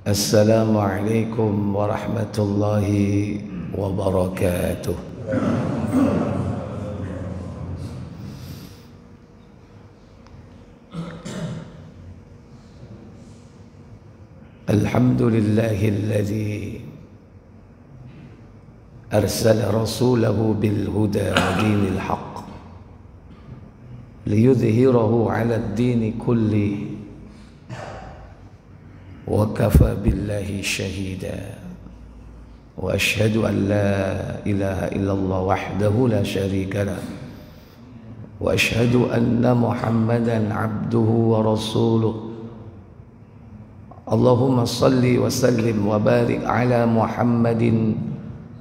Assalamualaikum warahmatullahi wabarakatuh. Alhamdulillahilladzi arsala rasulahu bil huda wa dinil haqq liyudhhirahu 'ala ad-dini kullihi wa kafa billahi shahida wa ashhadu an la ilaha illallah wahdahu la sharika lah wa ashhadu anna Muhammadan abduhu wa rasuluh. Allahumma salli wa sallim wa barik ala Muhammadin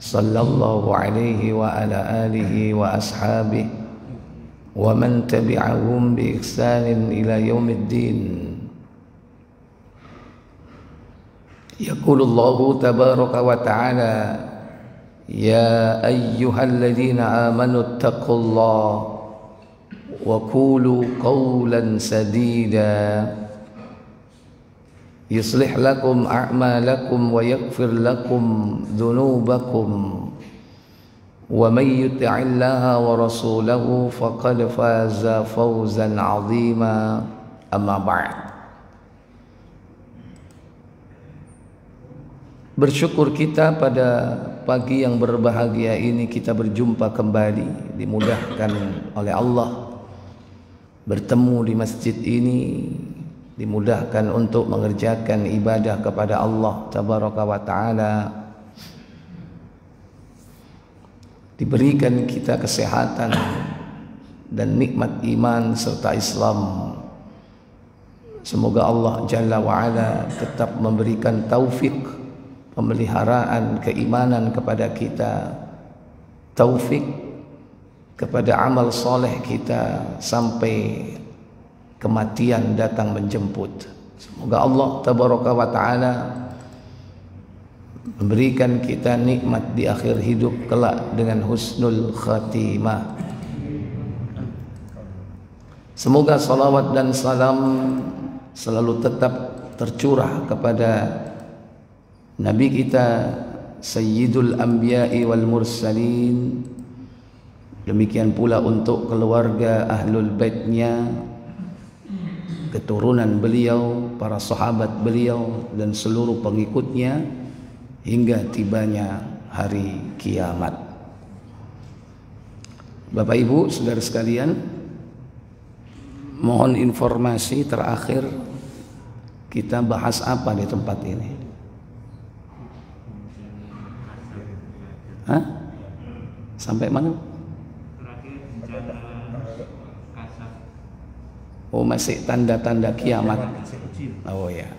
sallallahu alaihi wa ala alihi wa ashabihi wa man tabi'ahum bi ihsanin ila yaumiddin. Yaqulullahu tabaraka wa ta'ala ya ayyuhalladzina amanu taqullaha wa qulu qawlan sadida yuslih lakum a'malakum wa yaghfir lakum dhunubakum wa may yuti'illaha wa rasulahu faqad faza fawzan 'azima. Amma ba'd. Bersyukur kita pada pagi yang berbahagia ini kita berjumpa kembali, dimudahkan oleh Allah bertemu di masjid ini, dimudahkan untuk mengerjakan ibadah kepada Allah tabaraka wa ta'ala, diberikan kita kesehatan dan nikmat iman serta Islam. Semoga Allah Jalla wa'ala tetap memberikan taufik, pemeliharaan keimanan kepada kita, taufik kepada amal soleh kita sampai kematian datang menjemput. Semoga Allah tabaraka wa ta'ala memberikan kita nikmat di akhir hidup kelak dengan husnul khatimah. Semoga salawat dan salam selalu tetap tercurah kepada Nabi kita Sayyidul Anbiya'i wal Mursalin, demikian pula untuk keluarga Ahlul Baitnya, keturunan beliau, para sahabat beliau dan seluruh pengikutnya hingga tibanya hari kiamat. Bapak Ibu, saudara sekalian, mohon informasi terakhir kita bahas apa di tempat ini? Hah? Sampai mana? Oh, masih tanda-tanda kiamat. Oh ya.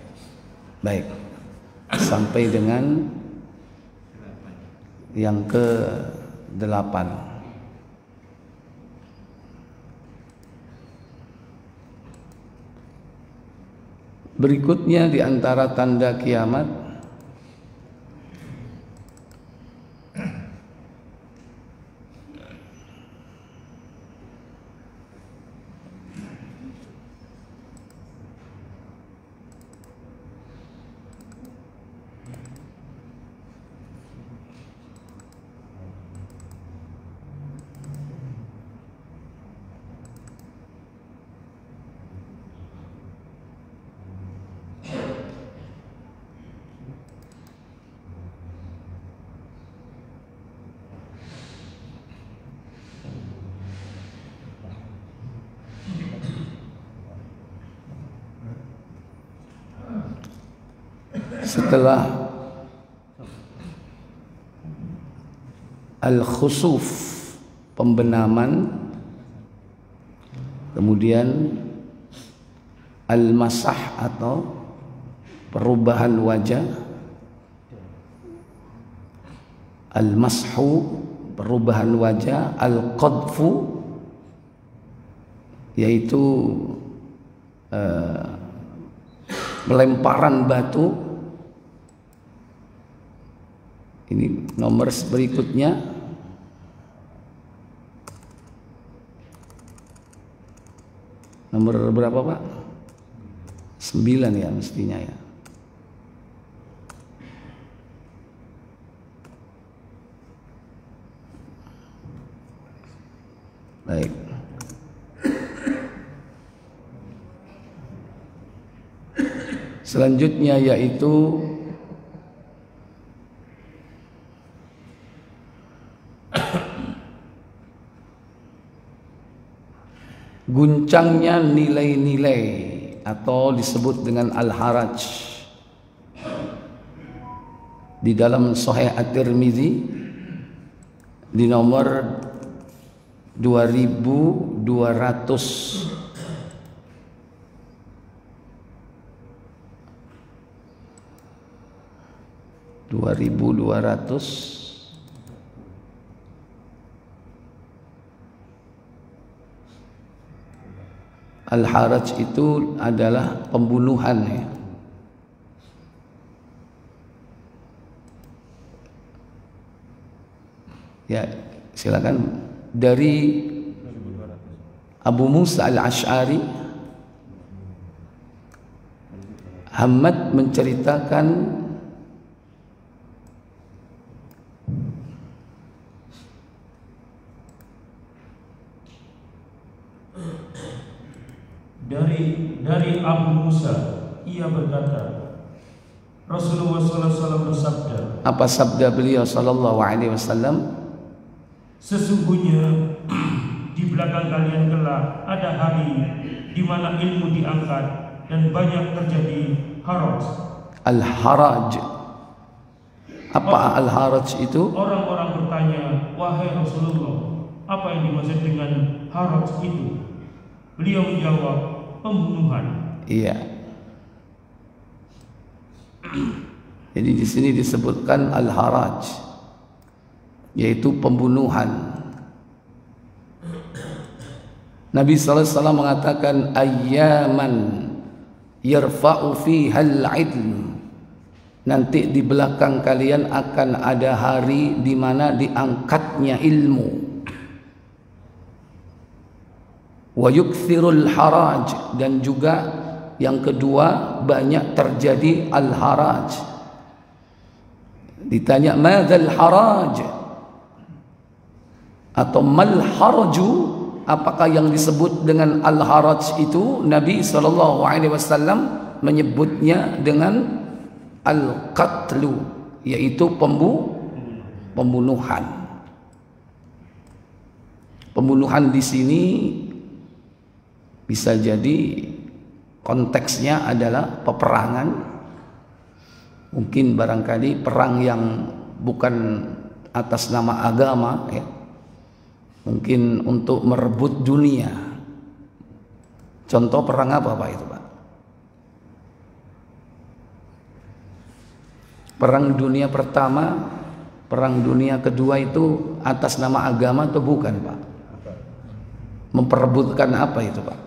Baik. Sampai dengan yang ke-8. Berikutnya di antara tanda kiamat setelah al-khusuf, pembenaman, kemudian al-masah atau perubahan wajah, al-mashu perubahan wajah, al-qadfu yaitu pelemparan batu. Ini nomor berikutnya. Nomor berapa Pak? 9 ya mestinya ya. Baik. Selanjutnya yaitu guncangnya nilai-nilai atau disebut dengan al-haraj di dalam Sahih At-Tirmizi di nomor 2200 Al-haraj itu adalah pembunuhan ya. Ya, silakan. Dari Abu Musa Al-Asy'ari, Hammad menceritakan dari Abu Musa, ia berkata, Rasulullah SAW bersabda. Apa sabda beliau sallallahu alaihi wasallam? Sesungguhnya di belakang kalian kelak ada hari di mana ilmu diangkat dan banyak terjadi haraj. Al-haraj. Apa al-haraj itu? Orang-orang bertanya, wahai Rasulullah, apa yang dimaksud dengan haraj itu? Beliau menjawab, pembunuhan. Iya. Jadi di sini disebutkan al-haraj, yaitu pembunuhan. Nabi sallallahu alaihi wasallam mengatakan ayyaman yarfa'u fiha al-'ilm. Nanti di belakang kalian akan ada hari di mana diangkatnya ilmu. Wa yukthirul haraj, dan juga yang kedua banyak terjadi al-haraj. Ditanya madzal haraj atau mal haraju, apakah yang disebut dengan al-haraj itu? Nabi sallallahu alaihi wasallam menyebutnya dengan al-qatlu, yaitu pembunuhan. Pembunuhan di sini bisa jadi konteksnya adalah peperangan, mungkin barangkali perang yang bukan atas nama agama ya, mungkin untuk merebut dunia. Contoh perang apa Pak itu Pak? Perang dunia pertama, perang dunia kedua itu atas nama agama atau bukan Pak? Memperebutkan apa itu Pak?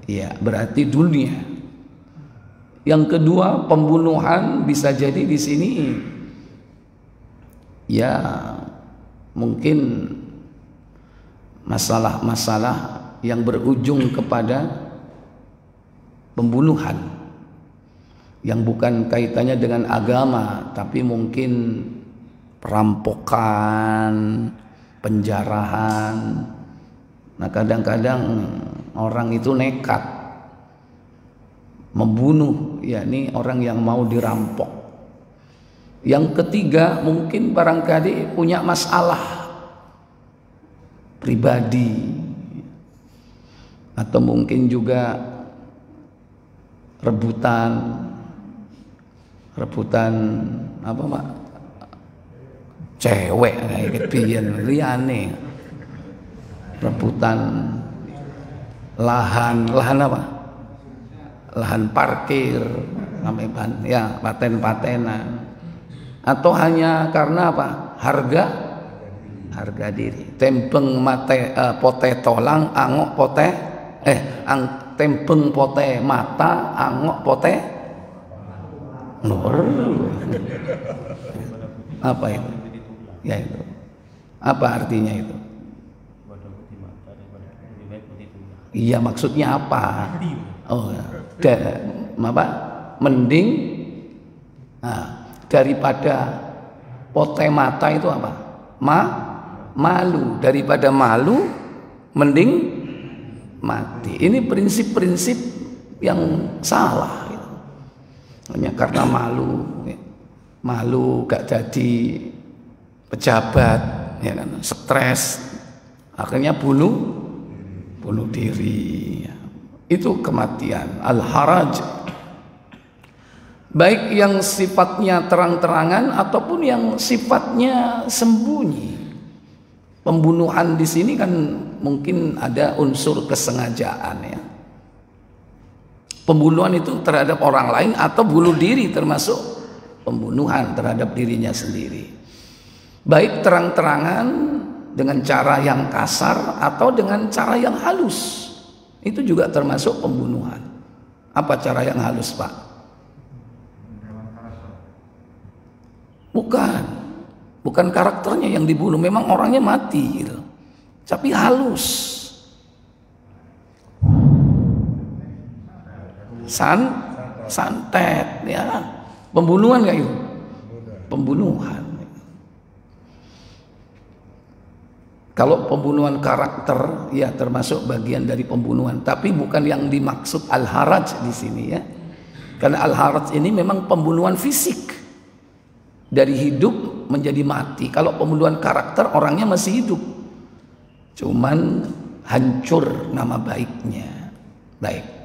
Ya, berarti dunia. Yang kedua, pembunuhan bisa jadi di sini ya mungkin masalah-masalah yang berujung kepada pembunuhan yang bukan kaitannya dengan agama, tapi mungkin perampokan, penjarahan. Nah, kadang-kadang orang itu nekat membunuh, yakni orang yang mau dirampok. Yang ketiga, mungkin barangkali punya masalah pribadi, atau mungkin juga rebutan apa Pak? Cewek kayak pian liyane. Rebutan lahan apa? Lahan parkir, ya paten-patenan, atau hanya karena apa? Harga diri. Tempeng mate pote tolang, angok pote tempeng pote mata, angok pote nur. Apa itu? Ya itu. Apa artinya itu? Iya, maksudnya apa? Oh, apa? Mending daripada pote mata itu apa? Malu. Daripada malu mending mati. Ini prinsip-prinsip yang salah. Hanya karena malu gak jadi pejabat, ya kan, stres, akhirnya bunuh diri. Itu kematian, al-haraj. Baik yang sifatnya terang-terangan ataupun yang sifatnya sembunyi. Pembunuhan di sini kan mungkin ada unsur kesengajaan, ya. Pembunuhan itu terhadap orang lain atau bunuh diri termasuk pembunuhan terhadap dirinya sendiri. Baik terang-terangan dengan cara yang kasar atau dengan cara yang halus. Itu juga termasuk pembunuhan. Apa cara yang halus, Pak? Bukan karakternya yang dibunuh, memang orangnya mati gitu. Tapi halus. Santet, ya kan? Pembunuhan kayak itu. Pembunuhan. Kalau pembunuhan karakter, ya termasuk bagian dari pembunuhan, tapi bukan yang dimaksud al-haraj di sini, ya. Karena al-haraj ini memang pembunuhan fisik, dari hidup menjadi mati. Kalau pembunuhan karakter, orangnya masih hidup, cuman hancur nama baiknya. Baik.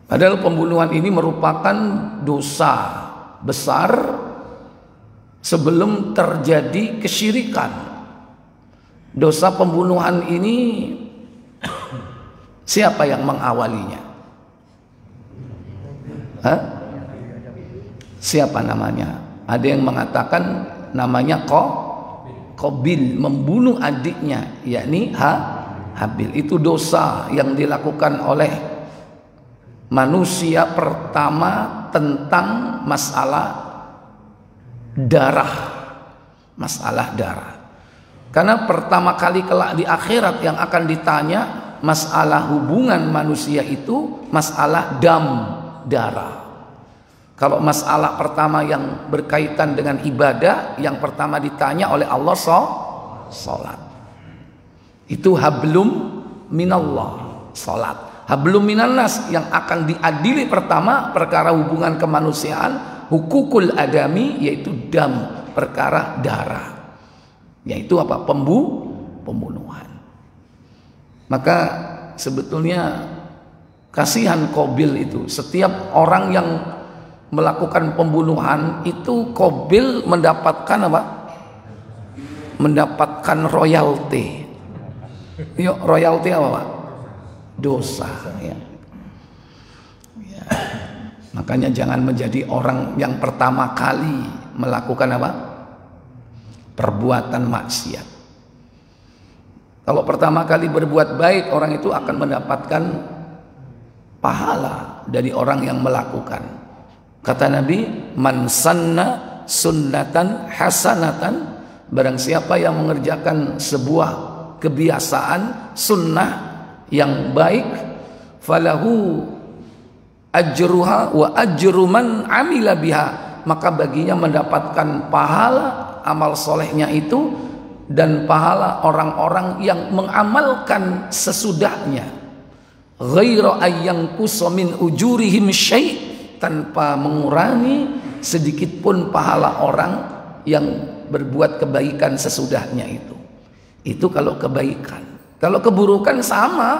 Padahal pembunuhan ini merupakan dosa besar sebelum terjadi kesyirikan. Dosa pembunuhan ini siapa yang mengawalinya? Siapa namanya? Ada yang mengatakan namanya Qabil, membunuh adiknya, yakni Habil. Itu dosa yang dilakukan oleh manusia pertama tentang masalah darah. Karena pertama kali kelak di akhirat yang akan ditanya masalah hubungan manusia itu masalah darah. Kalau masalah pertama yang berkaitan dengan ibadah, yang pertama ditanya oleh Allah salat. Itu hablum minallah, salat. Hablum minannas yang akan diadili pertama perkara hubungan kemanusiaan, hukukul adami, yaitu dam, perkara darah, yaitu apa? Pembunuhan. Maka sebetulnya kasihan Qabil itu. Setiap orang yang melakukan pembunuhan itu Qabil mendapatkan apa? Mendapatkan royalti. Yuk, royalti apa, Pak? Dosa, ya. Makanya jangan menjadi orang yang pertama kali melakukan apa? Perbuatan maksiat. Kalau pertama kali berbuat baik, orang itu akan mendapatkan pahala dari orang yang melakukan. Kata Nabi, man sanna sunnatan hasanatan, barang siapa yang mengerjakan sebuah kebiasaan sunnah yang baik, falahu ajruha wa ajru man amila biha, maka baginya mendapatkan pahala amal solehnya itu dan pahala orang-orang yang mengamalkan sesudahnya, ghaira ayyanqusa min ujurihim syai', tanpa mengurangi sedikit pun pahala orang yang berbuat kebaikan sesudahnya itu. Itu kalau kebaikan. Kalau keburukan sama,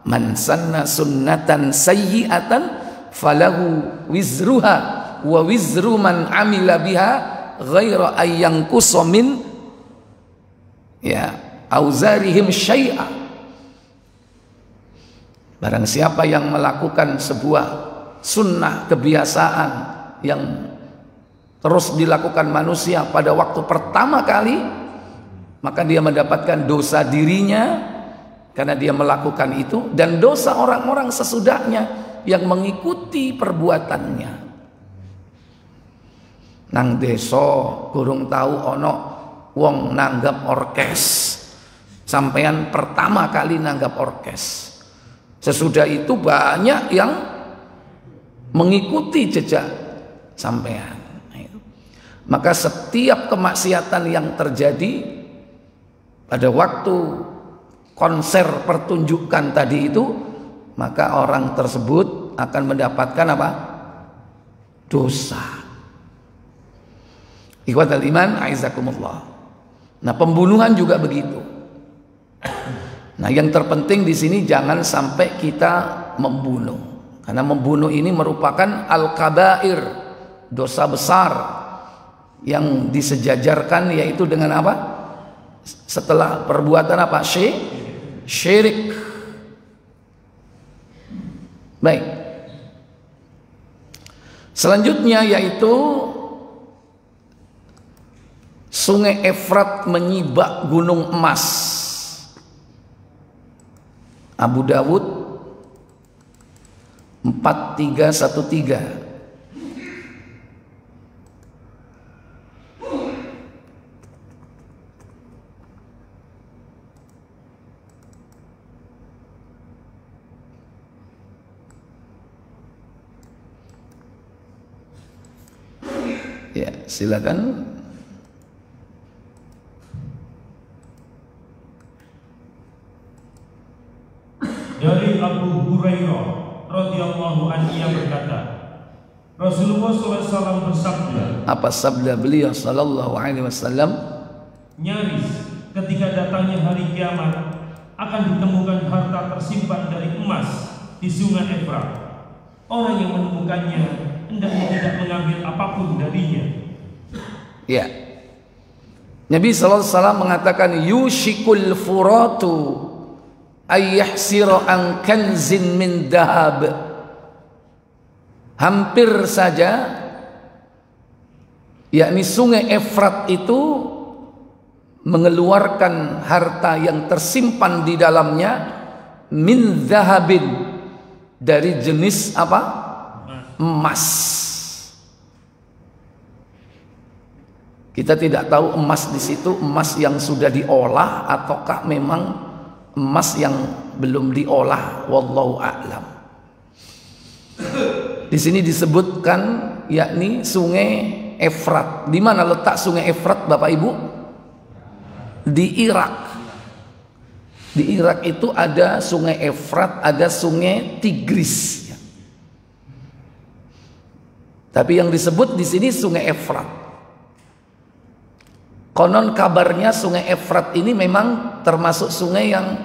man sanna sunnatan sayyi'atan falahu wizruha wa wizru man amila biha ghaira ayyanqusa min auzarihim syai'a. Barang siapa yang melakukan sebuah sunnah kebiasaan yang terus dilakukan manusia pada waktu pertama kali, maka dia mendapatkan dosa dirinya karena dia melakukan itu, dan dosa orang-orang sesudahnya yang mengikuti perbuatannya. Nang desa gurung tahu ono wong nanggap orkes, sampean pertama kali nanggap orkes. Sesudah itu banyak yang mengikuti jejak sampean. Maka setiap kemaksiatan yang terjadi pada waktu konser pertunjukan tadi itu, maka orang tersebut akan mendapatkan apa? Dosa. Ikhwatal iman, aizakumullah. Nah, pembunuhan juga begitu. Nah, yang terpenting di sini jangan sampai kita membunuh. Karena membunuh ini merupakan al-kabair, dosa besar yang disejajarkan, yaitu dengan apa? Setelah perbuatan apa? Syirik. Baik. Selanjutnya yaitu Sungai Efrat menyibak gunung emas. Abu Dawud 4313. Ya, silakan. Dari Abu Hurairah radhiyallahu anhu ia berkata, Rasulullah SAW bersabda. Apa sabda beliau sallallahu alaihi wasallam? Nyaris ketika datangnya hari kiamat akan ditemukan harta tersimpan dari emas di sungai Efrat. Orang yang menemukannya hendaknya tidak mengambil apapun darinya. Ya. Nabi sallallahu alaihi wasallam mengatakan yushikul furatu ayyahsira an kanzin min dahab. Hampir saja, yakni sungai Efrat itu mengeluarkan harta yang tersimpan di dalamnya min dahabin, dari jenis apa? Emas. Kita tidak tahu emas di situ emas yang sudah diolah ataukah memang emas yang belum diolah, wallahu a'lam. Di sini disebutkan yakni sungai Efrat. Di mana letak sungai Efrat, Bapak Ibu? Di Irak. Di Irak itu ada sungai Efrat, ada sungai Tigris. Tapi yang disebut di sini sungai Efrat. Konon kabarnya sungai Efrat ini memang termasuk sungai yang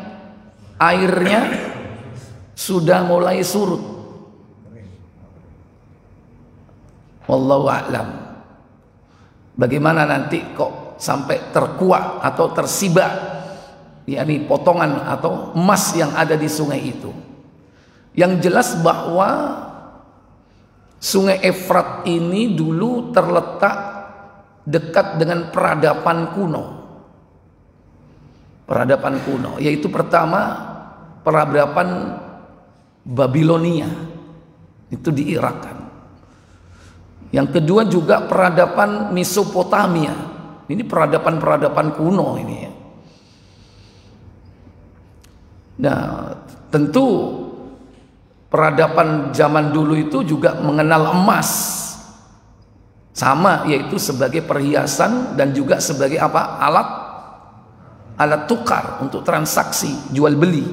airnya sudah mulai surut. Wallahu a'lam. Bagaimana nanti kok sampai terkuak atau tersibak, yakni potongan atau emas yang ada di sungai itu. Yang jelas bahwa sungai Efrat ini dulu terletak dekat dengan peradaban kuno. Peradaban kuno, yaitu pertama peradaban Babilonia, itu di Irak kan. Yang kedua juga peradaban Mesopotamia. Ini peradaban-peradaban kuno ini ya. Nah, tentu peradaban zaman dulu itu juga mengenal emas. Sama, yaitu sebagai perhiasan dan juga sebagai apa? Alat tukar untuk transaksi jual beli.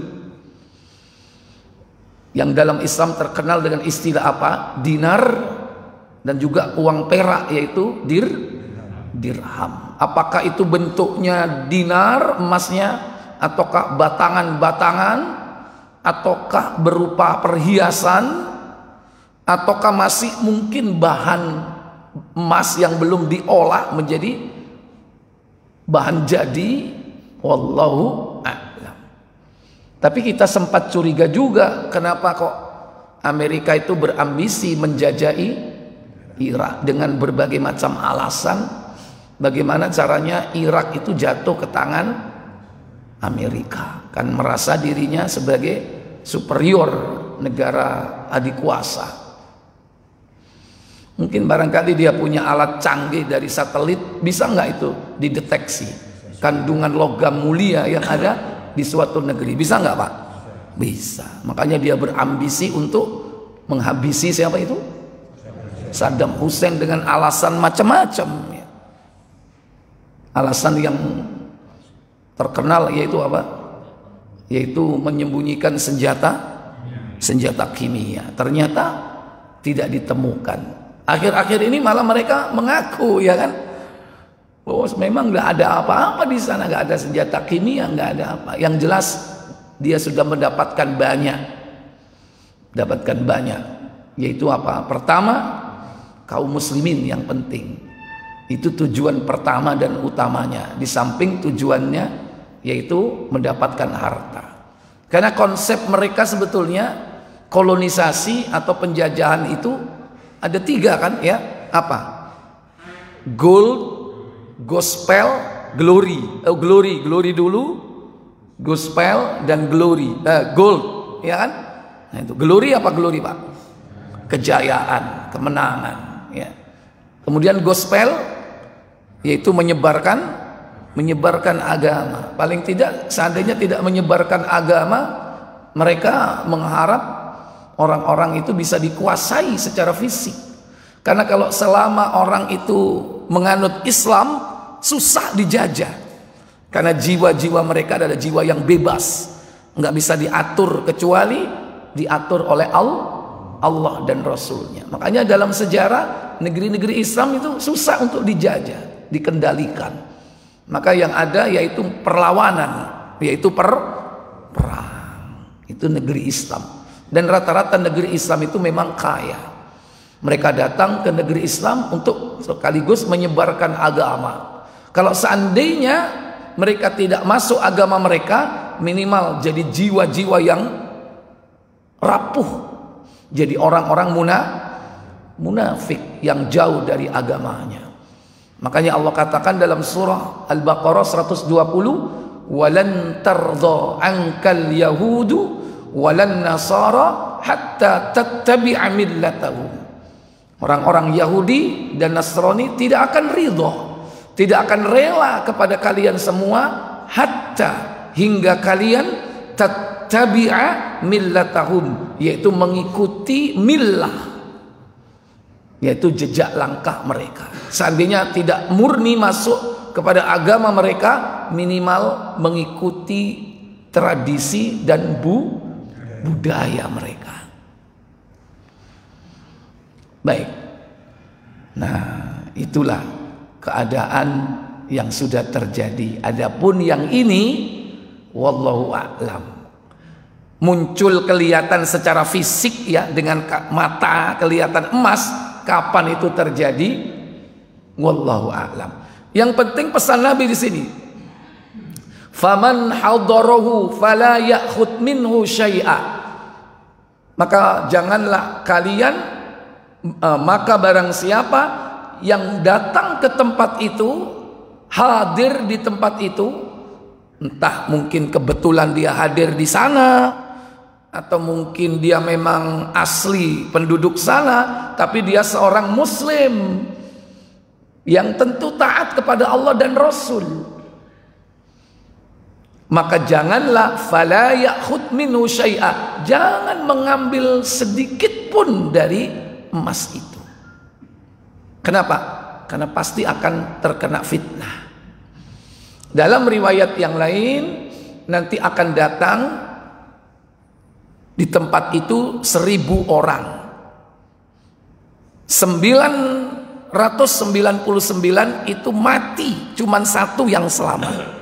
Yang dalam Islam terkenal dengan istilah apa? Dinar, dan juga uang perak, yaitu dirham. Apakah itu bentuknya dinar emasnya, ataukah batangan-batangan, ataukah berupa perhiasan, ataukah masih mungkin bahan emas yang belum diolah menjadi bahan jadi, wallahu a'lam. Tapi kita sempat curiga juga, kenapa kok Amerika itu berambisi menjajahi Irak dengan berbagai macam alasan. Bagaimana caranya Irak itu jatuh ke tangan Amerika, kan merasa dirinya sebagai superior negara adikuasa. Mungkin barangkali dia punya alat canggih dari satelit, bisa nggak itu dideteksi kandungan logam mulia yang ada di suatu negeri? Bisa nggak Pak? Bisa. Makanya dia berambisi untuk menghabisi siapa itu? Saddam Hussein dengan alasan macam-macam ya. alasan yang terkenal yaitu apa? Yaitu menyembunyikan senjata kimia. Ternyata tidak ditemukan. Akhir-akhir ini malah mereka mengaku, ya kan, bahwa memang nggak ada apa-apa di sana, nggak ada senjata kimia, nggak ada apa. Yang jelas dia sudah mendapatkan banyak, yaitu apa? Pertama, kaum muslimin yang penting. Itu tujuan pertama dan utamanya. Di samping tujuannya yaitu mendapatkan harta. Karena konsep mereka sebetulnya kolonisasi atau penjajahan itu ada 3 kan ya? Apa? Gold, gospel, glory. Glory dulu, gospel dan glory. Gold, ya kan? Nah, itu glory apa glory, Pak? Kejayaan, kemenangan, ya. Kemudian gospel yaitu menyebarkan agama. Paling tidak seandainya tidak menyebarkan agama, mereka mengharap orang-orang itu bisa dikuasai secara fisik. Karena kalau selama orang itu menganut Islam, susah dijajah. Karena jiwa-jiwa mereka adalah jiwa yang bebas, nggak bisa diatur kecuali diatur oleh Allah dan Rasulnya. Makanya dalam sejarah negeri-negeri Islam itu susah untuk dijajah, dikendalikan. Maka yang ada yaitu perlawanan, yaitu perang. Itu negeri Islam. Dan rata-rata negeri Islam itu memang kaya. Mereka datang ke negeri Islam untuk sekaligus menyebarkan agama. Kalau seandainya mereka tidak masuk agama mereka, minimal jadi jiwa-jiwa yang rapuh, jadi orang-orang munafik yang jauh dari agamanya. Makanya Allah katakan dalam surah Al-Baqarah 120, "Walan tardha 'ankal yahudu walan nasara hatta tattabi'a millatahum." Orang-orang Yahudi dan Nasrani tidak akan ridha, tidak akan rela kepada kalian semua hatta hingga kalian tattabi'a millatahum, yaitu mengikuti millah, yaitu jejak langkah mereka. Seandainya tidak murni masuk kepada agama mereka, minimal mengikuti tradisi dan budaya mereka. Baik. Nah, itulah keadaan yang sudah terjadi. Adapun yang ini wallahu a'lam. Muncul kelihatan secara fisik ya, dengan mata kelihatan emas. Kapan itu terjadi? Wallahu a'lam. Yang penting pesan Nabi di sini. Faman hadarahu fala ya'khud minhu syai'a. Maka janganlah kalian, maka barang siapa yang datang ke tempat itu, hadir di tempat itu, entah mungkin kebetulan dia hadir di sana, atau mungkin dia memang asli penduduk sana, tapi dia seorang muslim yang tentu taat kepada Allah dan Rasul, maka janganlah fala ya'khud minhu syai'a, jangan mengambil sedikit pun dari emas itu. Kenapa? Karena pasti akan terkena fitnah. Dalam riwayat yang lain, nanti akan datang di tempat itu 1000 orang. 999 itu mati, cuman 1 yang selamat.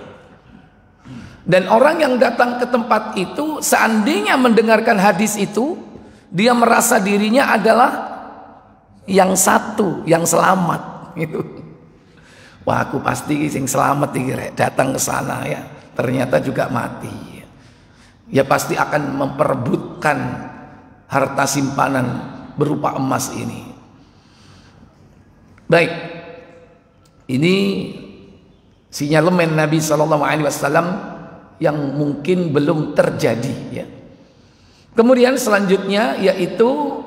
Dan orang yang datang ke tempat itu, seandainya mendengarkan hadis itu, dia merasa dirinya adalah yang 1 yang selamat gitu. Wah, aku pasti sing selamat datang ke sana ya, ternyata juga mati. Ya pasti akan memperebutkan harta simpanan berupa emas ini. Baik, ini sinyalemen Nabi SAW yang mungkin belum terjadi ya. Kemudian selanjutnya yaitu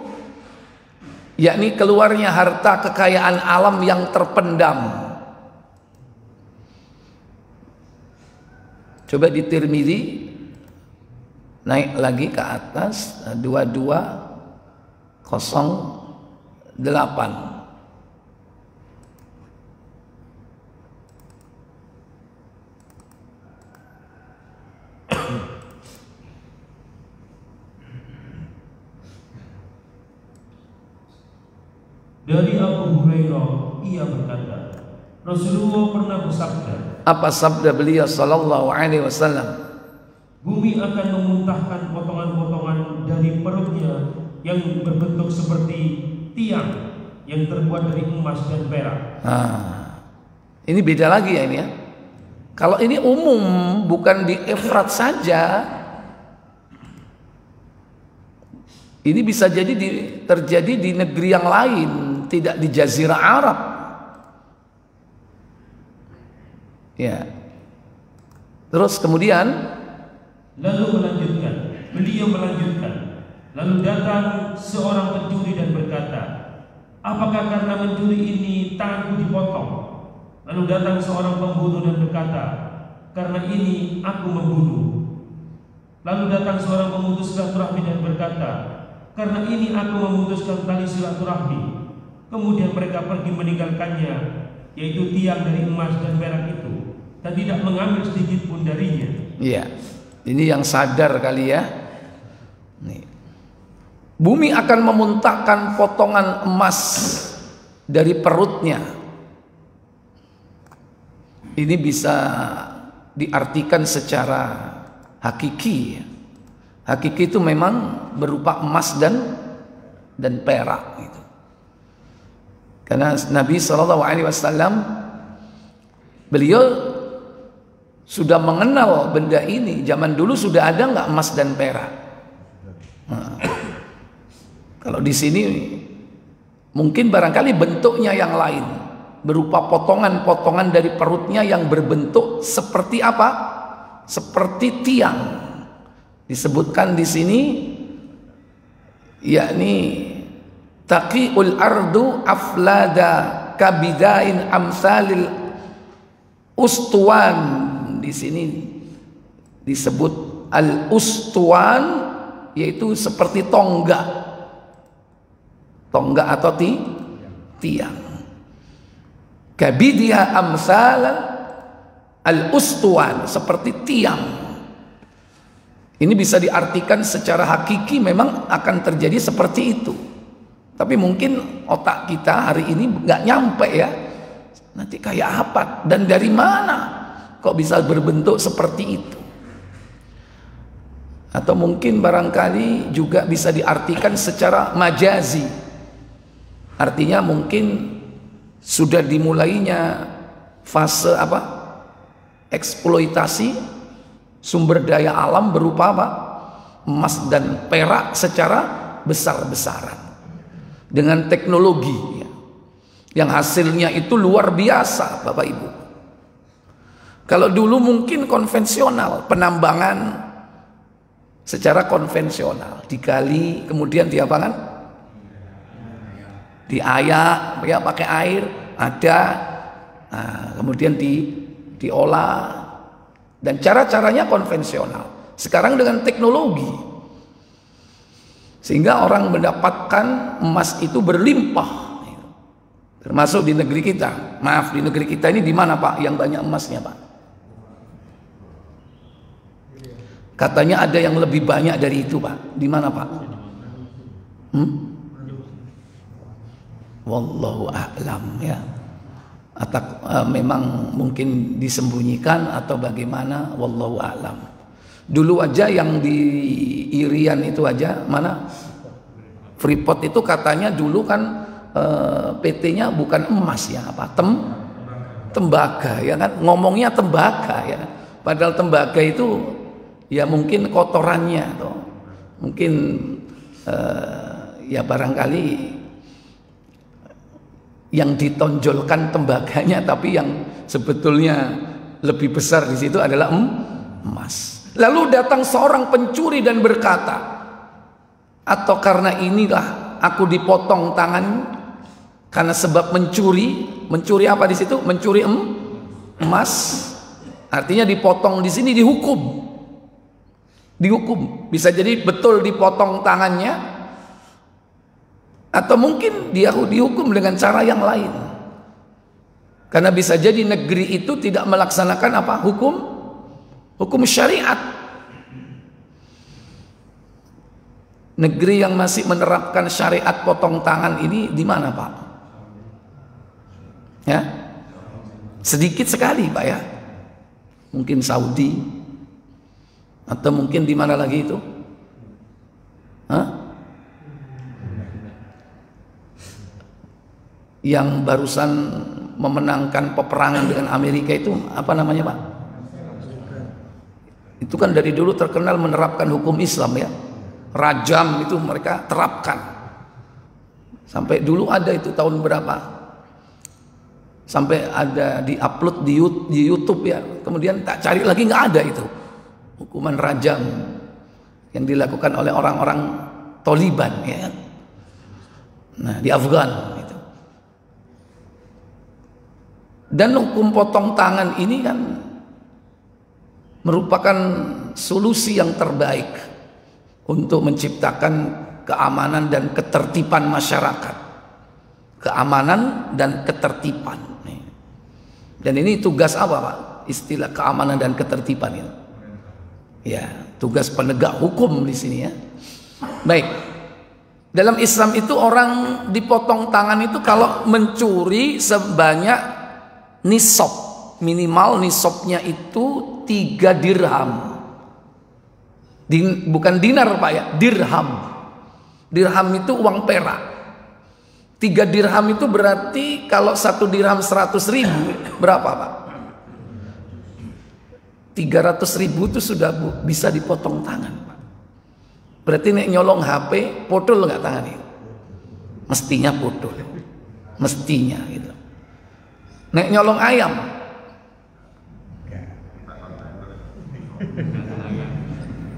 yakni keluarnya harta kekayaan alam yang terpendam. Coba di Tirmidzi, naik lagi ke atas 2208. Dari Abu Hurairah, ia berkata, Rasulullah pernah bersabda. Apa sabda beliau sallallahu alaihi wasallam? Bumi akan memuntahkan potongan-potongan dari perutnya yang berbentuk seperti tiang yang terbuat dari emas dan perak. Ini beda lagi ya ini ya. Kalau ini umum, bukan di Efrat saja. Ini bisa jadi terjadi di negeri yang lain, tidak di Jazirah Arab. Ya. Terus kemudian beliau melanjutkan, lalu datang seorang pencuri dan berkata, apakah karena mencuri ini tanganku dipotong? Lalu datang seorang pembunuh dan berkata, karena ini aku membunuh. Lalu datang seorang pemutus silaturahmi dan berkata, karena ini aku memutuskan tali silaturahmi. Kemudian mereka pergi meninggalkannya, yaitu tiang dari emas dan perak itu, dan tidak mengambil sedikit pun darinya. Iya, ini yang sadar kali ya. Nih. Bumi akan memuntahkan potongan emas dari perutnya. Ini bisa diartikan secara hakiki. Hakiki itu memang berupa emas dan perak gitu. Karena Nabi SAW beliau sudah mengenal benda ini. Zaman dulu sudah ada nggak emas dan perak? Kalau di sini mungkin barangkali bentuknya yang lain, berupa potongan-potongan dari perutnya yang berbentuk seperti apa? Seperti tiang. Disebutkan di sini, yakni taqiul ardu aflada kabidain amsalil ustuan. Di sini disebut al-ustuan, yaitu seperti tonggak atau tiang. Kabidiha amsalan al-ustuan, seperti tiang. Ini bisa diartikan secara hakiki memang akan terjadi seperti itu. Tapi mungkin otak kita hari ini nggak nyampe ya. Nanti kayak apa dan dari mana kok bisa berbentuk seperti itu? Atau mungkin barangkali juga bisa diartikan secara majazi. Artinya mungkin sudah dimulainya fase apa? Eksploitasi sumber daya alam berupa apa? Emas dan perak secara besar-besaran dengan teknologi ya, yang hasilnya itu luar biasa, Bapak Ibu. Kalau dulu mungkin konvensional, penambangan secara konvensional, digali kemudian diapakan? Diayak ya, pakai air ada, nah, kemudian diolah. Dan cara-caranya konvensional. Sekarang dengan teknologi, sehingga orang mendapatkan emas itu berlimpah. Termasuk di negeri kita. Maaf, di negeri kita ini di mana Pak yang banyak emasnya Pak? Katanya ada yang lebih banyak dari itu Pak. Di mana Pak? Wallahu a'lam ya. Atau memang mungkin disembunyikan atau bagaimana, wallahu a'lam. Dulu aja yang di Irian itu aja, mana Freeport itu katanya dulu kan PT-nya bukan emas ya, apa tembaga ya kan, ngomongnya tembaga ya. Padahal tembaga itu ya mungkin kotorannya atau mungkin ya barangkali yang ditonjolkan tembaganya, tapi yang sebetulnya lebih besar di situ adalah emas. Lalu datang seorang pencuri dan berkata, atau karena inilah aku dipotong tangan karena sebab mencuri apa di situ? Mencuri emas. Artinya dipotong di sini dihukum. Bisa jadi betul dipotong tangannya, atau mungkin dia dihukum dengan cara yang lain. Karena bisa jadi negeri itu tidak melaksanakan apa? Hukum syariat. Negeri yang masih menerapkan syariat potong tangan ini di mana Pak? Ya, sedikit sekali Pak ya. Mungkin Saudi atau mungkin di mana lagi itu? Yang barusan memenangkan peperangan dengan Amerika itu apa namanya Pak? Itu kan dari dulu terkenal menerapkan hukum Islam ya. Rajam itu mereka terapkan. Sampai dulu ada itu tahun berapa? Sampai ada di-upload di YouTube ya. Kemudian tak cari lagi, nggak ada itu. Hukuman rajam yang dilakukan oleh orang-orang Taliban ya. Nah, di Afgan itu. Dan hukum potong tangan ini kan merupakan solusi yang terbaik untuk menciptakan keamanan dan ketertiban masyarakat. Keamanan dan ketertiban. Dan ini tugas apa Pak? Istilah keamanan dan ketertiban ini. Ya, tugas penegak hukum di sini ya. Baik. Dalam Islam itu orang dipotong tangan itu kalau mencuri sebanyak nisab. Minimal nisabnya itu 3 dirham. Bukan dinar Pak ya, dirham. Dirham itu uang perak. 3 dirham itu berarti kalau 1 dirham 100.000 berapa Pak? 300.000 itu sudah bisa dipotong tangan Pak. Berarti nek nyolong HP potol nggak tangan itu? Mestinya potol. Mestinya gitu. Nek nyolong ayam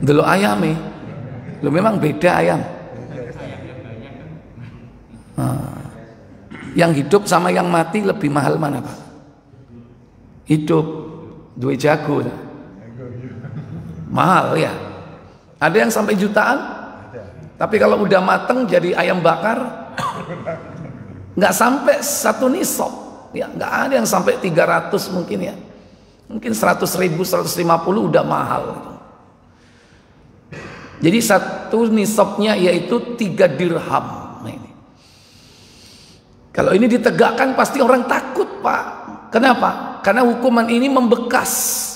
dulu ayamnya lu memang beda ayam. Yang hidup sama yang mati lebih mahal mana Pak? Hidup dua jago mahal ya. Ada yang sampai jutaan, tapi kalau udah mateng jadi ayam bakar nggak sampai 1 nisab ya, nggak ada yang sampai 300 mungkin ya, mungkin 100.000 150 udah mahal. Jadi 1 nisabnya yaitu 3 dirham. Nah, ini. Kalau ini ditegakkan pasti orang takut Pak. Kenapa? Karena hukuman ini membekas.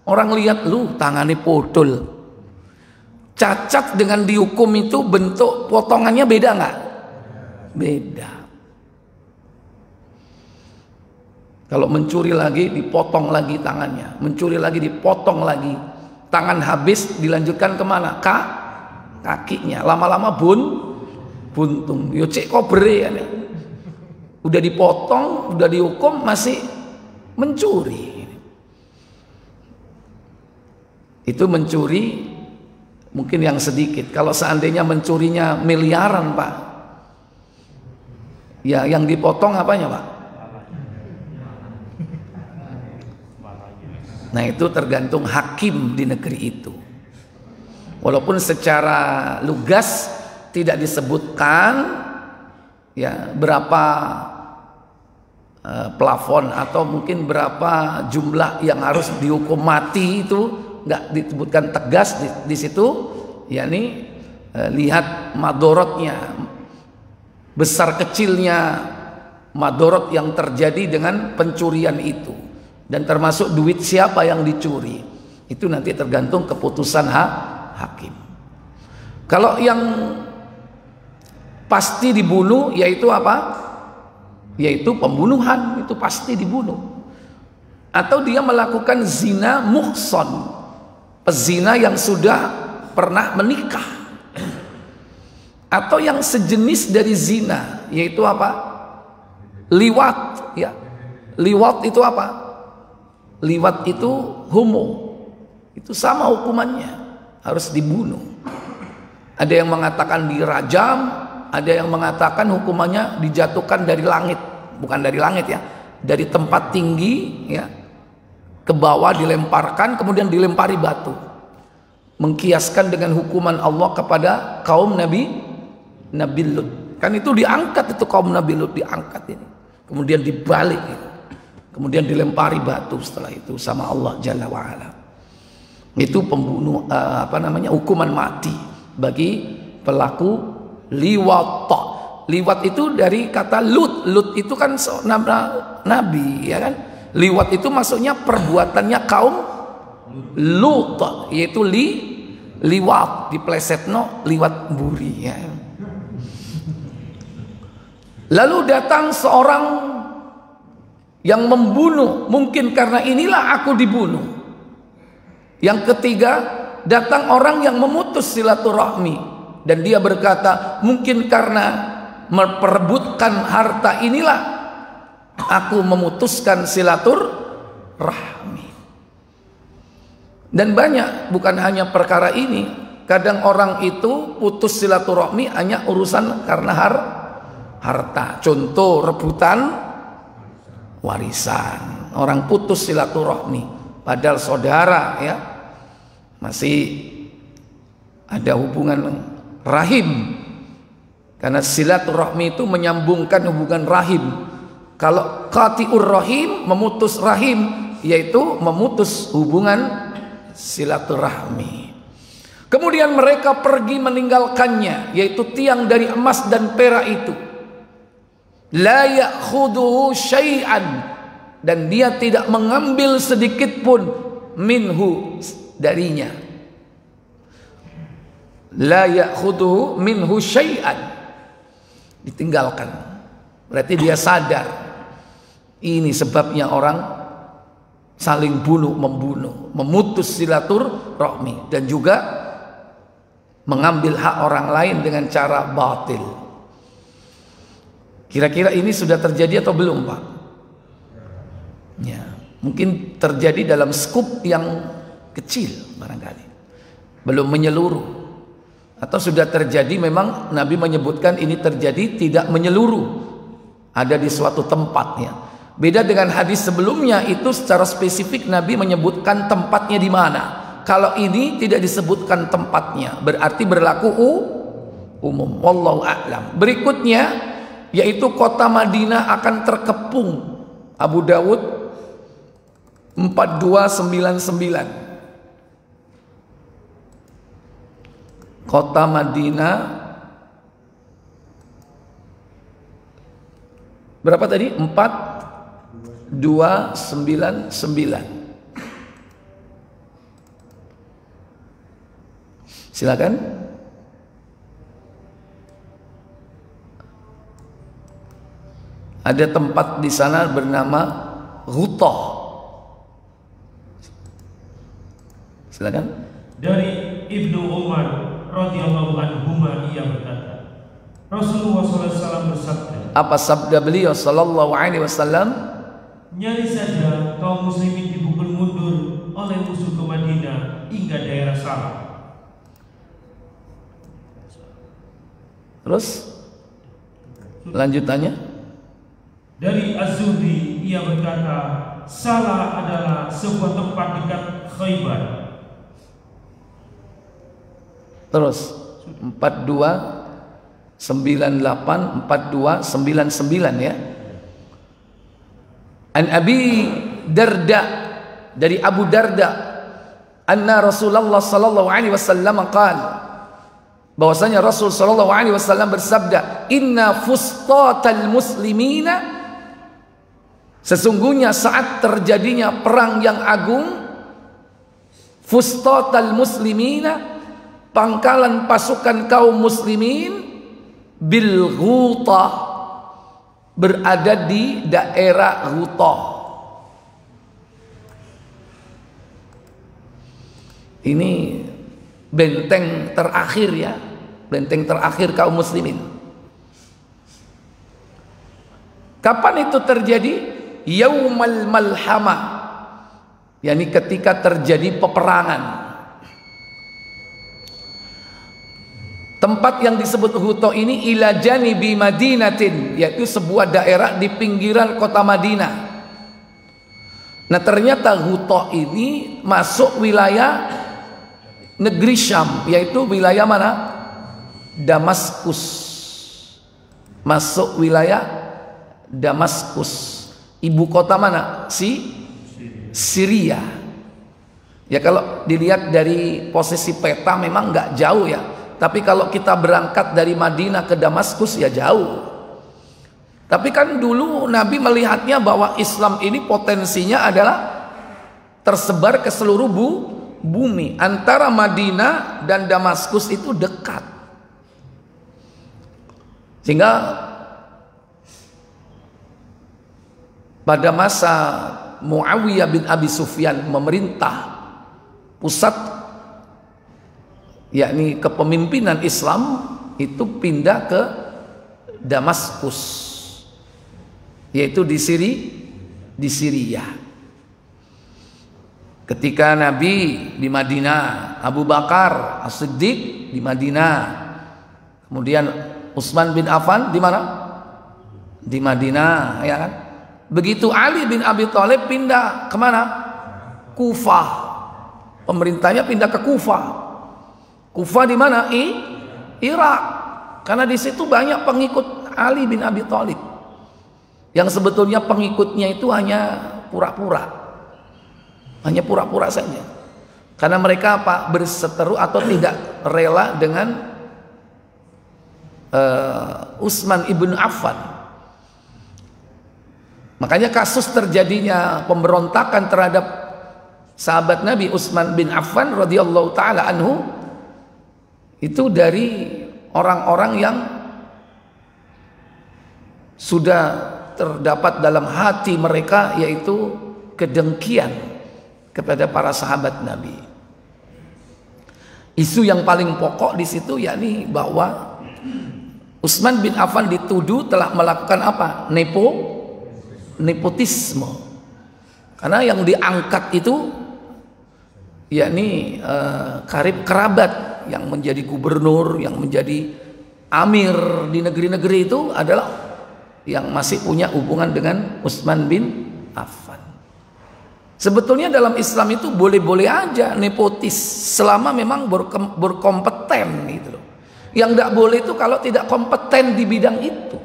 Orang lihat lu tangannya podol. Cacat dengan dihukum itu bentuk potongannya beda nggak? Beda. Kalau mencuri lagi dipotong lagi tangannya, mencuri lagi dipotong lagi. Tangan habis dilanjutkan kemana? Kakinya. Lama-lama buntung. Yo cek kobre ya. Udah dipotong, udah dihukum masih mencuri. Itu mencuri mungkin yang sedikit. Kalau seandainya mencurinya miliaran Pak, ya yang dipotong apanya Pak? Nah itu tergantung hakim di negeri itu. Walaupun secara lugas tidak disebutkan ya berapa plafon atau mungkin berapa jumlah yang harus dihukum mati, itu nggak disebutkan tegas di situ. Yakni lihat madorotnya, besar kecilnya madorot yang terjadi dengan pencurian itu. Dan termasuk duit siapa yang dicuri, itu nanti tergantung keputusan hakim. Kalau yang pasti dibunuh yaitu apa? Yaitu pembunuhan, itu pasti dibunuh. Atau dia melakukan zina muhson, pezina yang sudah pernah menikah. Atau yang sejenis dari zina, yaitu apa? Liwat ya. Liwat itu apa? Liwat itu homo, itu sama hukumannya, harus dibunuh. Ada yang mengatakan dirajam, ada yang mengatakan hukumannya dijatuhkan dari langit, bukan dari langit ya, dari tempat tinggi ya, ke bawah dilemparkan, kemudian dilempari batu. Mengkiaskan dengan hukuman Allah kepada kaum Nabi Lut. Kan itu diangkat, itu kaum Nabi Lut diangkat ini, kemudian dibalik gitu. Kemudian dilempari batu setelah itu sama Allah Jalla wa'ala. Itu pembunuh hukuman mati bagi pelaku liwat. Liwat itu dari kata Lut. Lut itu kan nabi, ya kan? Liwat itu maksudnya perbuatannya kaum Lut, yaitu liwat, diplesetno liwat buri, ya. Lalu datang seorang yang membunuh, mungkin karena inilah aku dibunuh. Yang ketiga, datang orang yang memutus silaturahmi, dan dia berkata, mungkin karena memperebutkan harta inilah aku memutuskan silaturahmi. Dan banyak, bukan hanya perkara ini. Kadang orang itu putus silaturahmi hanya urusan karena harta. Contoh rebutan warisan. Orang putus silaturahmi, padahal saudara, ya, masih ada hubungan rahim. Karena silaturahmi itu menyambungkan hubungan rahim. Kalau qati'ur rahim, memutus rahim, yaitu memutus hubungan silaturahmi. Kemudian mereka pergi meninggalkannya, yaitu tiang dari emas dan perak itu. La ya'khuduhu syai'an, dan dia tidak mengambil sedikit pun minhu, darinya. La ya'khuduhu minhu syai'an, ditinggalkan. Berarti dia sadar. Ini sebabnya orang saling bunuh-membunuh, memutus silaturahmi, dan juga mengambil hak orang lain dengan cara batil. Kira-kira ini sudah terjadi atau belum, Pak? Ya, mungkin terjadi dalam skup yang kecil barangkali, belum menyeluruh. Atau sudah terjadi, memang Nabi menyebutkan ini terjadi tidak menyeluruh, ada di suatu tempatnya. Beda dengan hadis sebelumnya, itu secara spesifik Nabi menyebutkan tempatnya di mana. Kalau ini tidak disebutkan tempatnya, berarti berlaku umum. Wallahu a'lam. Berikutnya, yaitu kota Madinah akan terkepung. Abu Dawud 4299. Kota Madinah berapa tadi? 4299. Silakan. Ada tempat di sana bernama Ghutah. Silakan. Dari Ibnu Umar radhiyallahu anhuma, ia berkata, Rasulullah SAW bersabda. Apa sabda beliau sallallahu alaihi wasallam? Nyaris saja kaum muslimin dipukul mundur oleh musuh ke Madinah hingga daerah Salah. Terus lanjutannya? Dari Az-Zuhri, ia berkata, Salah adalah sebuah tempat dekat Khaybar. Terus 4298 4299, ya. An Abi Darda, dari Abu Darda, anna Rasulullah sallallahu alaihi wasallam qala, bahwasanya Rasul sallallahu alaihi wasallam bersabda, inna fustatal muslimina, sesungguhnya saat terjadinya perang yang agung, fustatal muslimina, pangkalan pasukan kaum muslimin, bil Ghutah, berada di daerah Ghutah. Ini benteng terakhir, ya, benteng terakhir kaum muslimin. Kapan itu terjadi? Yaumal malhamah, yakni ketika terjadi peperangan. Tempat yang disebut Ghutah ini ila janibi Madinatin, yaitu sebuah daerah di pinggiran kota Madinah. Nah, ternyata Ghutah ini masuk wilayah negeri Syam, yaitu wilayah mana? Damaskus. Masuk wilayah Damaskus. Ibu kota mana? Syria. Ya, kalau dilihat dari posisi peta memang nggak jauh, ya. Tapi kalau kita berangkat dari Madinah ke Damaskus ya jauh. Tapi kan dulu Nabi melihatnya bahwa Islam ini potensinya adalah tersebar ke seluruh bumi. Antara Madinah dan Damaskus itu dekat. Sehingga pada masa Muawiyah bin Abi Sufyan memerintah, pusat yakni kepemimpinan Islam itu pindah ke Damaskus, yaitu di Syria. Ketika Nabi di Madinah, Abu Bakar As-Siddiq di Madinah, kemudian Utsman bin Affan di mana? Di Madinah, ya kan? Begitu Ali bin Abi Thalib pindah ke mana? Kufah. Pemerintahnya pindah ke Kufah. Kufah di mana? Irak. Karena di situ banyak pengikut Ali bin Abi Thalib. Yang sebetulnya pengikutnya itu hanya pura-pura. Hanya pura-pura saja. Karena mereka apa? Berseteru atau tidak rela dengan Utsman ibn Affan. Makanya kasus terjadinya pemberontakan terhadap sahabat Nabi Utsman bin Affan radhiyallahu taala anhu itu dari orang-orang yang sudah terdapat dalam hati mereka, yaitu kedengkian kepada para sahabat Nabi. Isu yang paling pokok di situ yakni bahwa Utsman bin Affan dituduh telah melakukan apa? Nepotisme. Karena yang diangkat itu yakni karib kerabat yang menjadi gubernur, yang menjadi amir di negeri-negeri itu adalah yang masih punya hubungan dengan Utsman bin Affan. Sebetulnya dalam Islam itu boleh-boleh aja nepotis selama memang berkompeten gitu loh. Yang tidak boleh itu kalau tidak kompeten di bidang itu.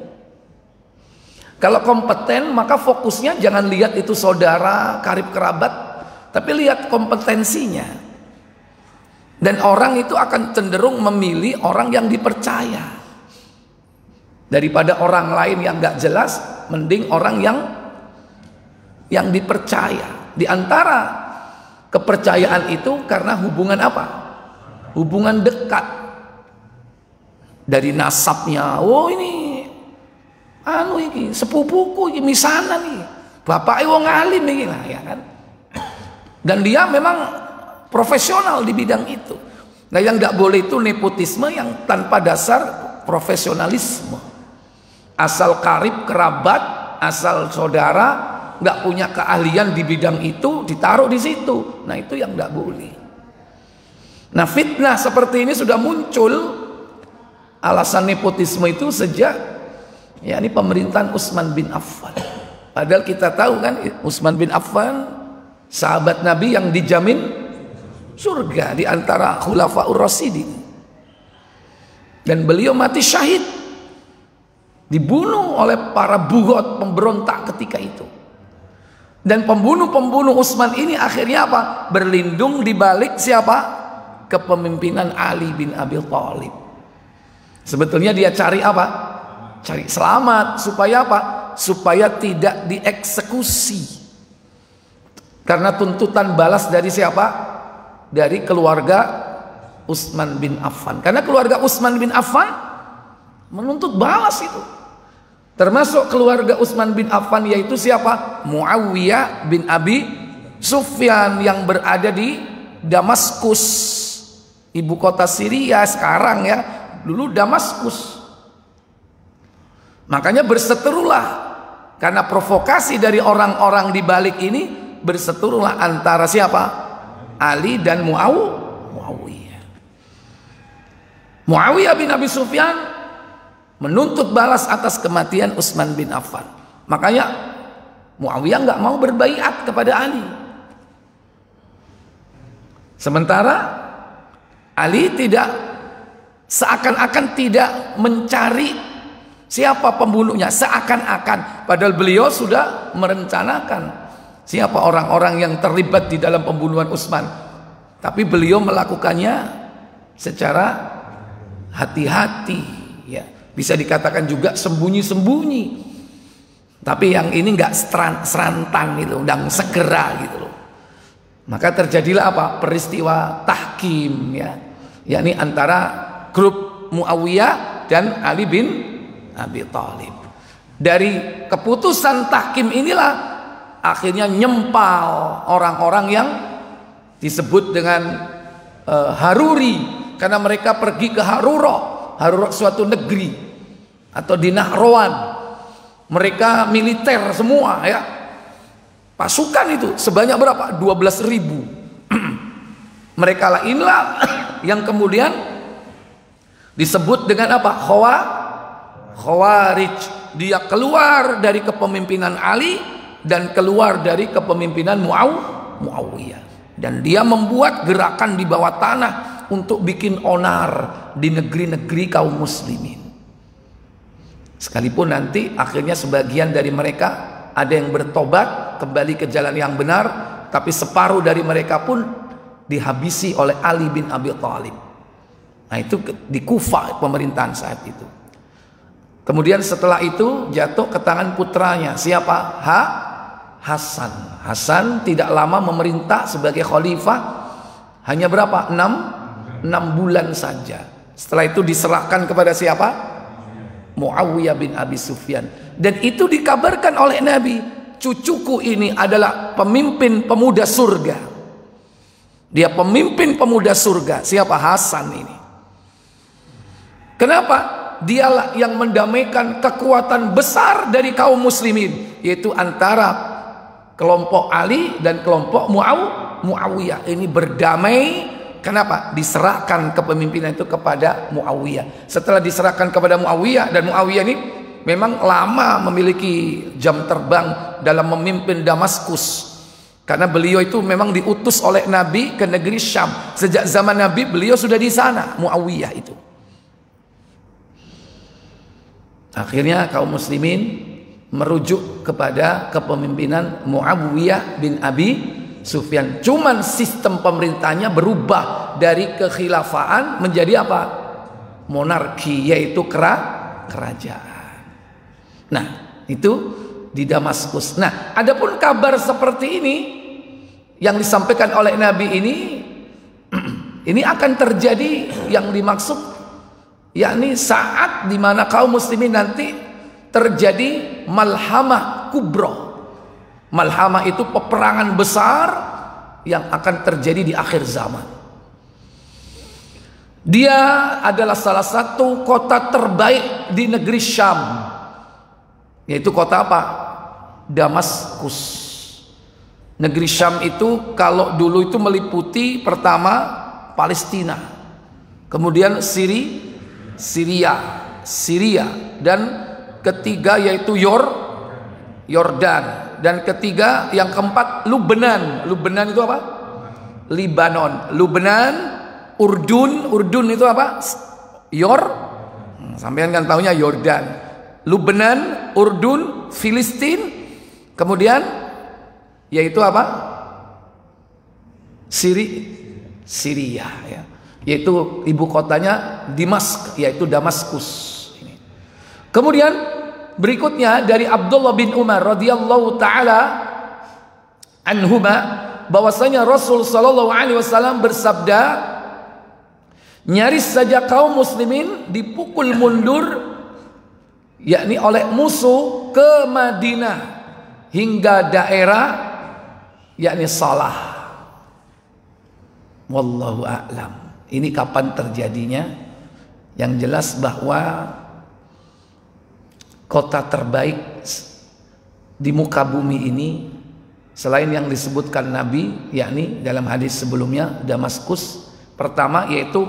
Kalau kompeten maka fokusnya jangan lihat itu saudara, karib kerabat, tapi lihat kompetensinya. Dan orang itu akan cenderung memilih orang yang dipercaya. Daripada orang lain yang gak jelas, mending orang yang dipercaya. Di antara kepercayaan itu karena hubungan apa? Hubungan dekat. Dari nasabnya, oh ini iki sepupuku iki misanan iki. Bapake wong alim iki lah, ya kan. Dan dia memang profesional di bidang itu. Nah, yang enggak boleh itu nepotisme yang tanpa dasar profesionalisme. Asal karib kerabat, asal saudara, enggak punya keahlian di bidang itu ditaruh di situ. Nah, itu yang enggak boleh. Nah, fitnah seperti ini sudah muncul, alasan nepotisme itu sejak ini pemerintahan Utsman bin Affan. Padahal kita tahu kan Utsman bin Affan sahabat Nabi yang dijamin surga di antara Khulafaur Rasyidin. Dan beliau mati syahid, dibunuh oleh para bugot pemberontak ketika itu. Dan pembunuh-pembunuh Utsman ini akhirnya apa? Berlindung di balik siapa? Kepemimpinan Ali bin Abi Thalib. Sebetulnya dia cari apa? Cari selamat supaya apa? Supaya tidak dieksekusi. Karena tuntutan balas dari siapa? Dari keluarga Utsman bin Affan. Karena keluarga Utsman bin Affan menuntut balas itu. Termasuk keluarga Utsman bin Affan yaitu siapa? Muawiyah bin Abi Sufyan yang berada di Damaskus, ibu kota Syria sekarang ya. Dulu Damaskus. Makanya berseterulah karena provokasi dari orang-orang di balik ini, berseterulah antara siapa? Ali dan Muawiyah. Muawiyah bin Abi Sufyan menuntut balas atas kematian Utsman bin Affan. Makanya Muawiyah nggak mau berbaiat kepada Ali. Sementara Ali tidak, seakan-akan tidak mencari siapa pembunuhnya, seakan-akan padahal beliau sudah merencanakan siapa orang-orang yang terlibat di dalam pembunuhan Utsman. Tapi beliau melakukannya secara hati-hati, ya. Bisa dikatakan juga sembunyi-sembunyi. Tapi yang ini nggak serantang gitu, dan segera gitu loh. Maka terjadilah apa? Peristiwa tahkim, ya, yakni antara grup Muawiyah dan Ali bin Abi Thalib. Dari keputusan tahkim inilah akhirnya nyempal orang-orang yang disebut dengan Haruri, karena mereka pergi ke Harura suatu negeri, atau di Nahrawan. Mereka militer semua, ya. Pasukan itu sebanyak berapa? 12.000. Mereka lah inilah yang kemudian disebut dengan apa? Khawarij. Dia keluar dari kepemimpinan Ali dan keluar dari kepemimpinan Muawiyah. Dan dia membuat gerakan di bawah tanah untuk bikin onar di negeri-negeri kaum muslimin. Sekalipun nanti akhirnya sebagian dari mereka ada yang bertobat kembali ke jalan yang benar, tapi separuh dari mereka pun dihabisi oleh Ali bin Abi Thalib. Nah, itu di Kufah pemerintahan saat itu. Kemudian setelah itu jatuh ke tangan putranya, siapa? Hasan. Hasan tidak lama memerintah sebagai khalifah, hanya berapa? 6 bulan saja. Setelah itu diserahkan kepada siapa? Muawiyah bin Abi Sufyan. Dan itu dikabarkan oleh Nabi, cucuku ini adalah pemimpin pemuda surga. Dia pemimpin pemuda surga. Siapa? Hasan ini. Kenapa? Dialah yang mendamaikan kekuatan besar dari kaum muslimin, yaitu antara kelompok Ali dan kelompok Muawiyah. Ini berdamai. Kenapa? Diserahkan kepemimpinan itu kepada Muawiyah. Setelah diserahkan kepada Muawiyah, dan Muawiyah ini memang lama memiliki jam terbang dalam memimpin Damaskus, karena beliau itu memang diutus oleh Nabi ke negeri Syam. Sejak zaman Nabi beliau sudah di sana, Muawiyah itu. Akhirnya kaum muslimin merujuk kepada kepemimpinan Muawiyah bin Abi Sufyan. Cuman sistem pemerintahnya berubah dari kekhilafaan menjadi apa? Monarki, yaitu kerajaan. Nah, itu di Damaskus. Nah, adapun kabar seperti ini yang disampaikan oleh Nabi ini akan terjadi yang dimaksud, yakni saat dimana kaum muslimin nanti terjadi malhamah kubro. Malhamah itu peperangan besar yang akan terjadi di akhir zaman. Dia adalah salah satu kota terbaik di negeri Syam, yaitu kota apa? Damaskus. Negeri Syam itu kalau dulu itu meliputi pertama Palestina, kemudian Syria, dan ketiga yaitu Yordan. Dan ketiga, yang keempat Lubnan. Lubnan itu apa? Libanon. Lubnan, Urdun itu apa? Sampean kan tahunya Yordan. Lubnan, Urdun, Filistin, kemudian yaitu apa? Syria, ya. Yaitu ibu kotanya yaitu Damaskus. Kemudian berikutnya dari Abdullah bin Umar radhiyallahu taala anhuma, bahwasanya Rasul sallallahu alaihi wasallam bersabda, nyaris saja kaum muslimin dipukul mundur, yakni oleh musuh ke Madinah hingga daerah yakni Salah. Wallahu a'lam. Ini kapan terjadinya? Yang jelas bahwa kota terbaik di muka bumi ini selain yang disebutkan Nabi, yakni dalam hadis sebelumnya Damaskus, pertama yaitu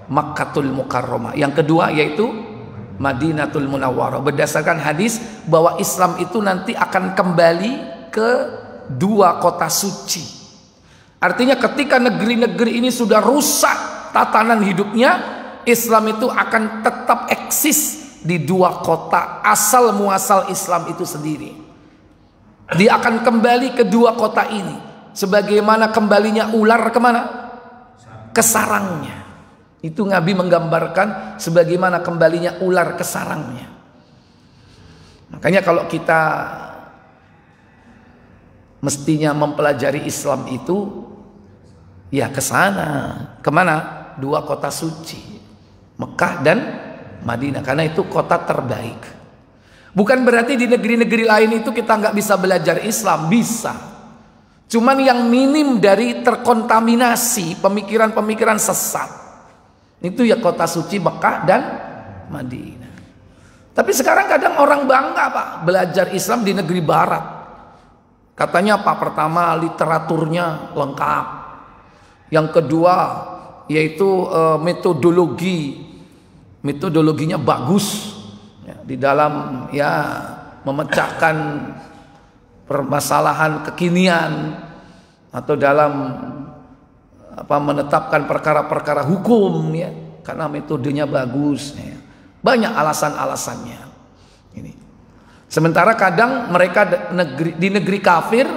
Makkatul Mukarramah, yang kedua yaitu Madinatul Munawwarah. Berdasarkan hadis bahwa Islam itu nanti akan kembali ke dua kota suci. Artinya ketika negeri-negeri ini sudah rusak tatanan hidupnya, Islam itu akan tetap eksis di dua kota asal muasal Islam itu sendiri. Dia akan kembali ke dua kota ini, sebagaimana kembalinya ular kemana? Ke sarangnya. Itu Nabi menggambarkan sebagaimana kembalinya ular ke sarangnya. Makanya kalau kita mestinya mempelajari Islam itu ya ke sana. Kemana? 2 kota suci, Mekah dan Madinah, karena itu kota terbaik. Bukan berarti di negeri-negeri lain itu kita nggak bisa belajar Islam, bisa. Cuman yang minim dari terkontaminasi pemikiran-pemikiran sesat. Itu ya kota suci Mekah dan Madinah. Tapi sekarang kadang orang bangga Pak belajar Islam di negeri barat. Katanya Pak, pertama literaturnya lengkap. Yang kedua yaitu metodologinya bagus ya, di dalam ya memecahkan permasalahan kekinian atau dalam menetapkan perkara-perkara hukum ya, karena metodenya bagus ya. Banyak alasan-alasannya ini. Sementara kadang mereka di negeri kafir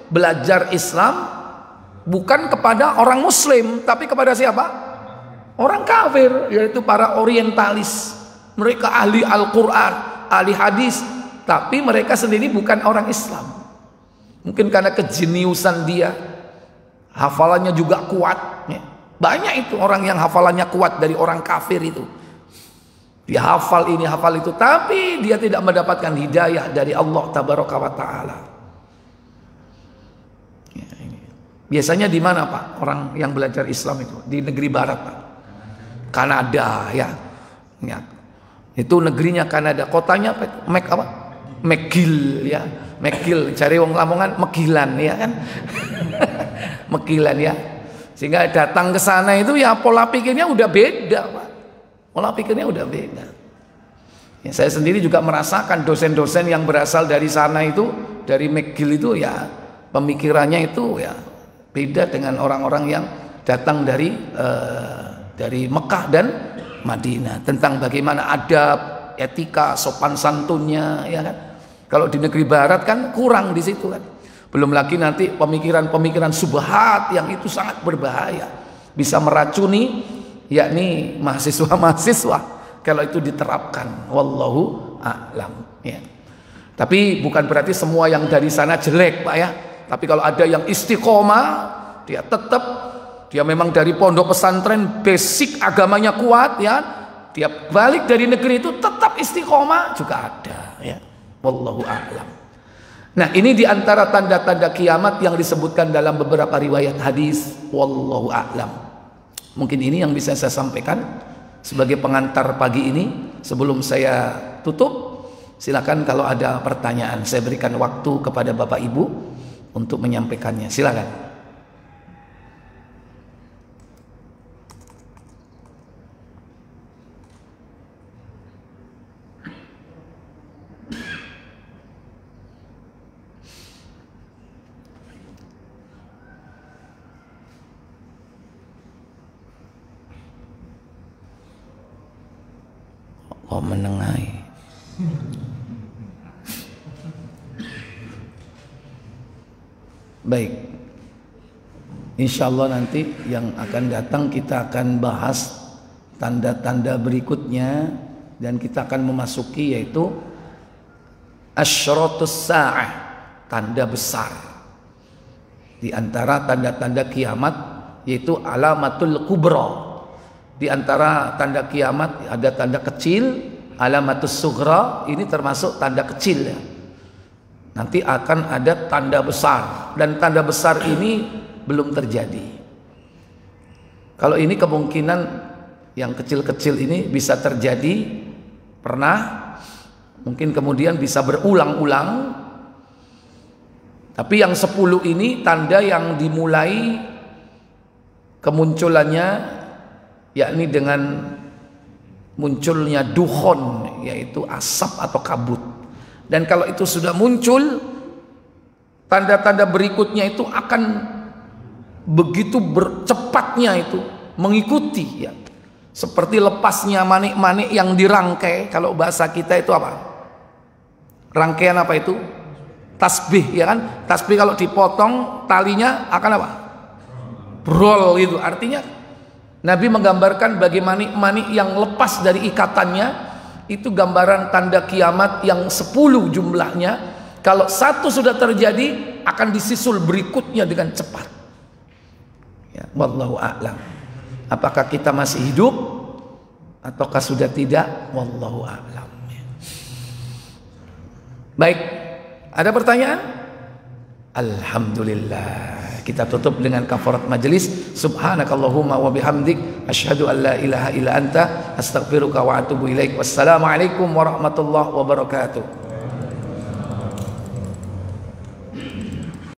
belajar Islam bukan kepada orang muslim, tapi kepada siapa? Orang kafir, yaitu para orientalis. Mereka ahli Al-Quran, ahli hadis, tapi mereka sendiri bukan orang Islam. Mungkin karena kejeniusan dia, hafalannya juga kuat ya. Banyak itu orang yang hafalannya kuat dari orang kafir itu. Dia hafal ini, hafal itu, tapi dia tidak mendapatkan hidayah dari Allah Tabaraka wa Ta'ala. Ya, biasanya di mana Pak orang yang belajar Islam itu? Di negeri barat Pak. Kanada ya. Ya. Itu negerinya Kanada, kotanya McGill ya. McGill, cari wong Lamongan Megilan ya kan. Megilan ya. Sehingga datang ke sana itu ya pola pikirnya udah beda Pak. Pola pikirnya udah beda. Ya, saya sendiri juga merasakan dosen-dosen yang berasal dari sana itu, dari McGill itu ya pemikirannya itu ya beda dengan orang-orang yang datang dari Mekah dan Madinah, tentang bagaimana adab, etika, sopan santunnya ya kan. Kalau di negeri barat kan kurang di situ kan. Belum lagi nanti pemikiran-pemikiran subhat yang itu sangat berbahaya, bisa meracuni yakni mahasiswa-mahasiswa kalau itu diterapkan. Wallahu a'lam ya. Tapi bukan berarti semua yang dari sana jelek Pak ya. Tapi kalau ada yang istiqomah, dia memang dari pondok pesantren, basic agamanya kuat ya, dia balik dari negeri itu tetap istiqomah juga ada ya. Wallahu a'lam. Nah, ini diantara tanda-tanda kiamat yang disebutkan dalam beberapa riwayat hadis. Wallahu a'lam. Mungkin ini yang bisa saya sampaikan sebagai pengantar pagi ini. Sebelum saya tutup, silakan kalau ada pertanyaan, saya berikan waktu kepada Bapak Ibu untuk menyampaikannya. Silakan. Oh, menengahi. Baik, insya Allah nanti yang akan datang kita akan bahas tanda-tanda berikutnya, dan kita akan memasuki yaitu asyratus sa'ah, tanda besar. Di antara tanda-tanda kiamat yaitu alamatul kubra. Di antara tanda kiamat ada tanda kecil, alamatus sughra, ini termasuk tanda kecil ya. Nanti akan ada tanda besar, dan tanda besar ini belum terjadi. Kalau ini kemungkinan yang kecil-kecil ini bisa terjadi, pernah, mungkin kemudian bisa berulang-ulang. Tapi yang 10 ini tanda yang dimulai kemunculannya yakni dengan munculnya dukhon, yaitu asap atau kabut. Dan kalau itu sudah muncul, tanda-tanda berikutnya itu akan begitu bercepatnya itu mengikuti ya. Seperti lepasnya manik-manik yang dirangkai. Kalau bahasa kita itu apa? Rangkaian apa itu? Tasbih ya kan? Tasbih kalau dipotong talinya akan apa? Brol gitu. Artinya Nabi menggambarkan bagi mani yang lepas dari ikatannya, itu gambaran tanda kiamat yang 10 jumlahnya. Kalau satu sudah terjadi, akan disusul berikutnya dengan cepat. Ya, wallahu a'lam. Apakah kita masih hidup ataukah sudah tidak? Wallahu a'lam. Baik, ada pertanyaan? Alhamdulillah. Kita tutup dengan kafarat majelis. Subhanakallahumma wa bihamdik, asyhadu an la ilaha illa anta, astaghfiruka wa atubu ilaik. Wassalamualaikum warahmatullahi wabarakatuh.